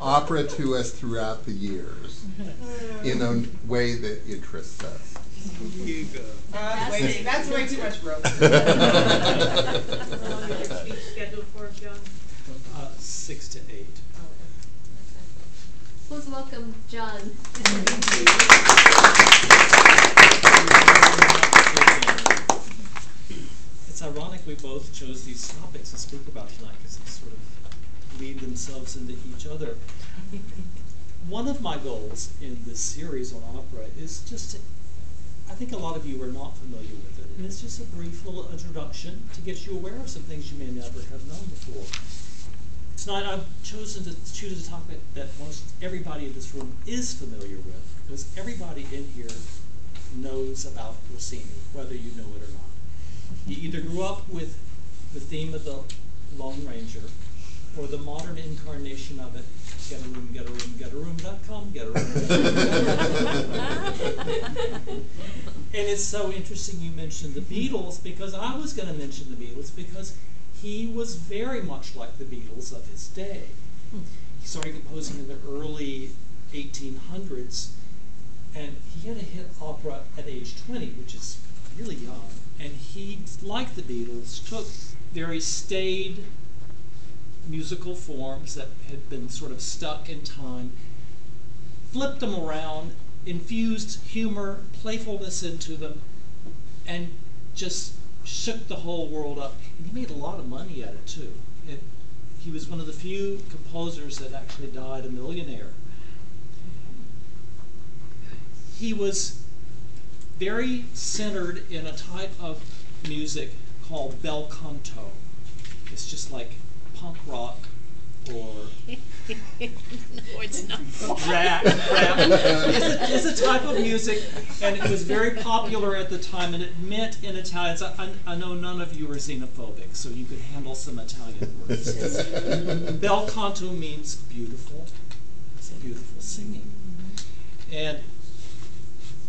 opera to us throughout the years in a way that interests us. That's way too much rope. How long is your speech scheduled for, John? 6 to 8. Please welcome John. It's ironic we both chose these topics to speak about tonight because they sort of lead themselves into each other. One of my goals in this series on opera is just to, I think a lot of you are not familiar with it, and it's just a brief little introduction to get you aware of some things you may never have known before. Tonight I've chosen to choose a topic that most everybody in this room is familiar with, because everybody in here knows about Rossini, whether you know it or not. You either grew up with the theme of the Lone Ranger, or the modern incarnation of it, get a room, getaroom.com, get a room. And it's so interesting you mentioned the Beatles, because I was going to mention the Beatles because he was very much like the Beatles of his day. He started composing in the early 1800s, and he had a hit opera at age 20, which is really young. And he, like the Beatles, took very staid musical forms that had been sort of stuck in time, flipped them around, infused humor, playfulness into them, and just shook the whole world up. And he made a lot of money at it too. He was one of the few composers that actually died a millionaire. He was very centered in a type of music called bel canto. It's just like punk rock or No, it's not. rap. It's a type of music, and it was very popular at the time, and it meant in Italian. So I know none of you are xenophobic, so you could handle some Italian words. Bel canto means beautiful. It's beautiful singing. And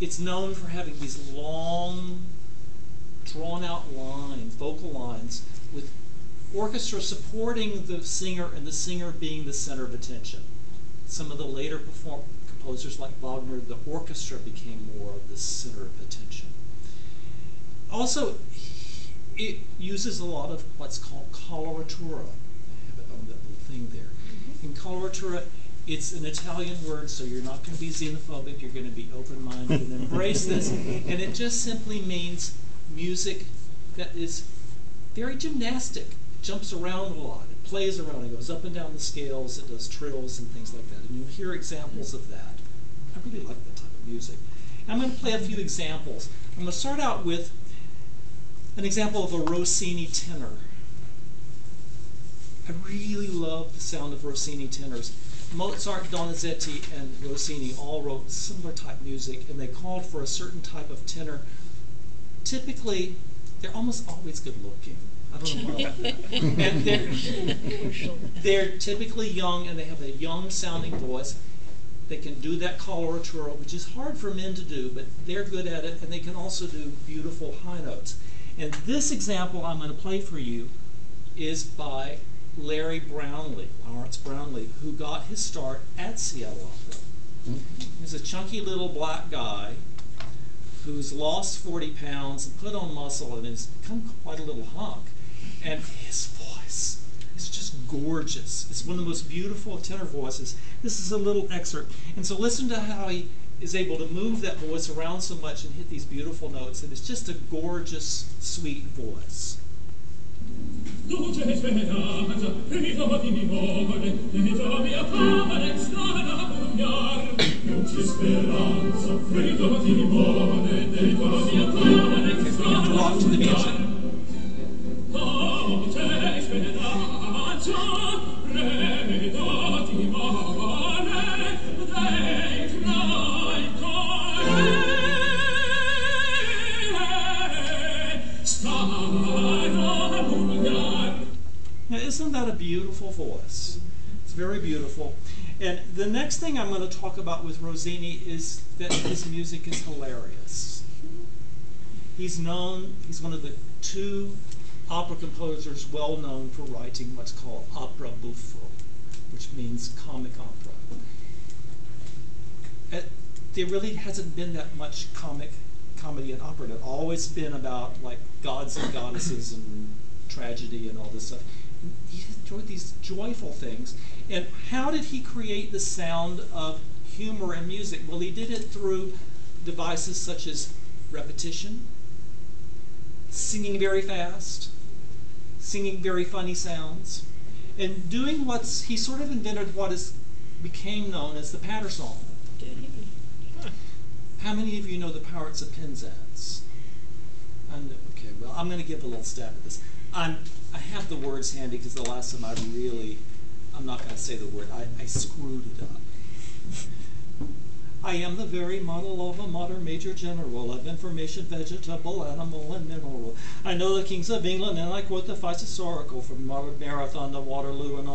it's known for having these long, drawn-out lines, vocal lines, with orchestra supporting the singer and the singer being the center of attention. Some of the later composers like Wagner, the orchestra became more of the center of attention. Also, it uses a lot of what's called coloratura. I have it on that little thing there. In coloratura, it's an Italian word, so you're not going to be xenophobic, you're going to be open-minded and embrace this. And it just simply means music that is very gymnastic. It jumps around a lot, it plays around, it goes up and down the scales, it does trills and things like that. And you'll hear examples of that. I really like that type of music. And I'm going to play a few examples. I'm going to start out with an example of a Rossini tenor. I really love the sound of Rossini tenors. Mozart, Donizetti, and Rossini all wrote similar type music, and they called for a certain type of tenor. Typically, they're almost always good looking. I don't know why about that. And they're typically young, and they have a young sounding voice. They can do that coloratura, which is hard for men to do, but they're good at it, and they can also do beautiful high notes. And this example I'm going to play for you is by Larry Brownlee, Lawrence Brownlee, who got his start at Seattle Opera. He's a chunky little black guy who's lost 40 pounds and put on muscle and has become quite a little hunk. And his voice is just gorgeous. It's one of the most beautiful tenor voices. This is a little excerpt. And so listen to how he is able to move that voice around so much and hit these beautiful notes. And it's just a gorgeous, sweet voice. Rock to the music. Now, isn't that a beautiful voice? It's very beautiful. And the next thing I'm going to talk about with Rossini is that his music is hilarious. He's one of the two opera composers well known for writing what's called opera buffo, which means comic opera. there really hasn't been that much comedy and opera. It's always been about like gods and goddesses and tragedy and all this stuff. He enjoyed these joyful things. And how did he create the sound of humor and music? Well, he did it through devices such as repetition, singing very fast, singing very funny sounds, and doing he sort of invented what became known as the patter song. How many of you know the Pirates of Penzance? Okay, well, I'm going to give a little stab at this. I have the words handy because the last time I'm not going to say the word, I screwed it up. I am the very model of a modern major general of information, vegetable, animal, and mineral. I know the kings of England, and I quote the facts historical from Marathon to Waterloo in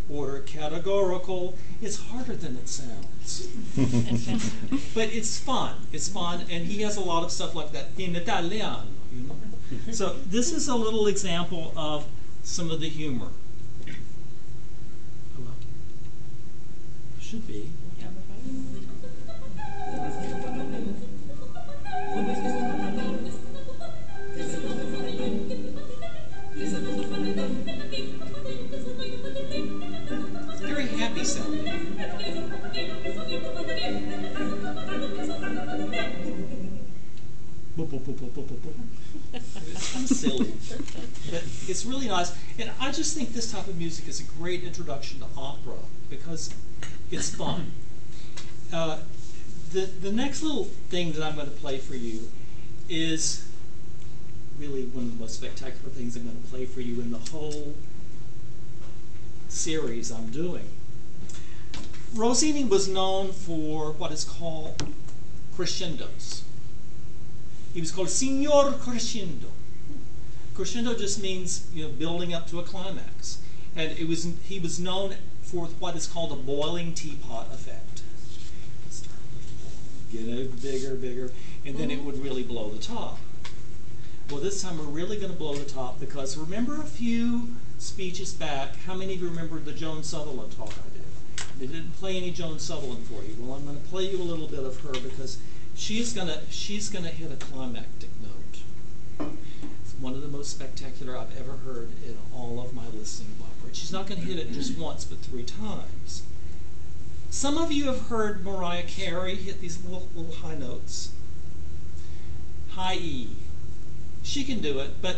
order categorical. It's harder than it sounds. But it's fun. It's fun, and he has a lot of stuff like that in Italiano, you know. So this is a little example of some of the humor. Hello. Should be. It's very happy sounding. It's kind of silly, but it's really nice. And I just think this type of music is a great introduction to opera because it's fun. The next little thing that I'm going to play for you is really one of the most spectacular things I'm going to play for you in the whole series I'm doing. Rossini was known for what is called crescendos. He was called Signor Crescendo. Crescendo just means, building up to a climax. And he was known for what is called a boiling teapot effect. Get it bigger, and then it would really blow the top. Well, this time we're really going to blow the top because remember a few speeches back, how many of you remember the Joan Sutherland talk I did? They didn't play any Joan Sutherland for you. Well, I'm going to play you a little bit of her because she's going to hit a climactic note. It's one of the most spectacular I've ever heard in all of my listening of opera. She's not going to hit it just once, but 3 times. Some of you have heard Mariah Carey hit these little high notes. High E. She can do it, but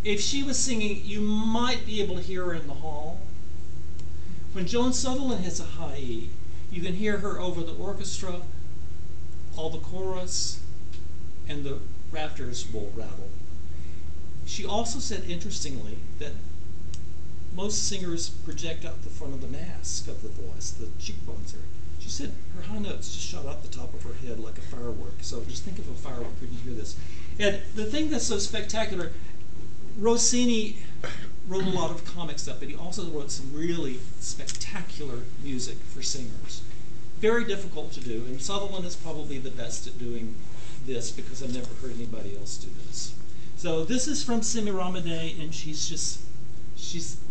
if she was singing, you might be able to hear her in the hall. When Joan Sutherland hits a high E, you can hear her over the orchestra, all the chorus, and the rafters will rattle. She also said, interestingly, that most singers project out the front of the mask of the voice, the cheekbones are. She said her high notes just shot out the top of her head like a firework. So just think of a firework when you hear this. And the thing that's so spectacular, Rossini wrote a lot of comic stuff, but he also wrote some really spectacular music for singers. Very difficult to do, and Sutherland is probably the best at doing this because I've never heard anybody else do this. So this is from Semiramide, and she's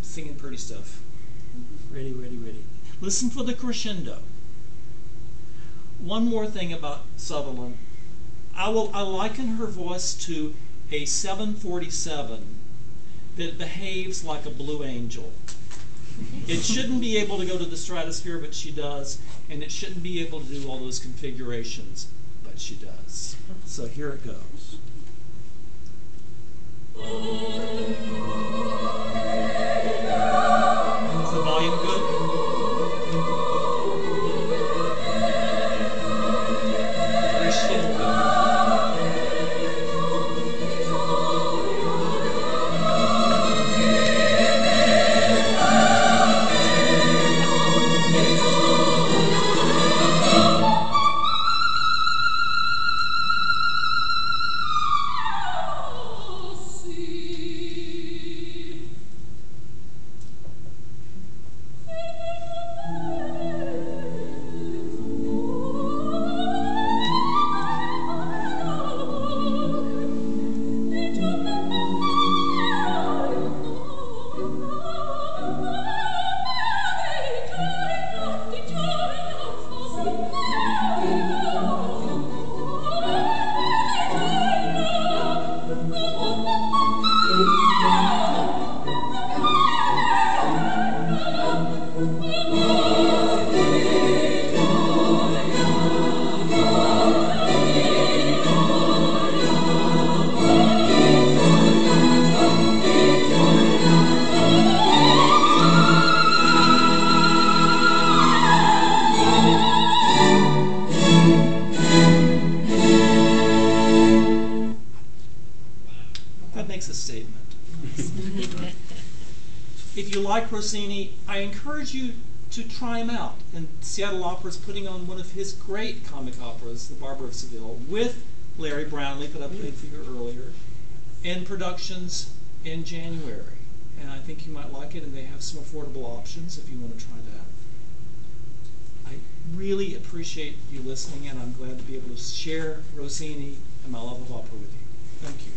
singing pretty stuff. Ready. Listen for the crescendo. One more thing about Sutherland. I liken her voice to a 747 that behaves like a blue angel. It shouldn't be able to go to the stratosphere, but she does, and it shouldn't be able to do all those configurations, but she does. So here it goes. Is the volume good? Crescendo. like Rossini, I encourage you to try him out. And Seattle Opera is putting on one of his great comic operas, The Barber of Seville, with Larry Brownlee, that I played for you earlier, in productions in January. And I think you might like it, and they have some affordable options if you want to try that. I really appreciate you listening, and I'm glad to be able to share Rossini and my love of opera with you. Thank you.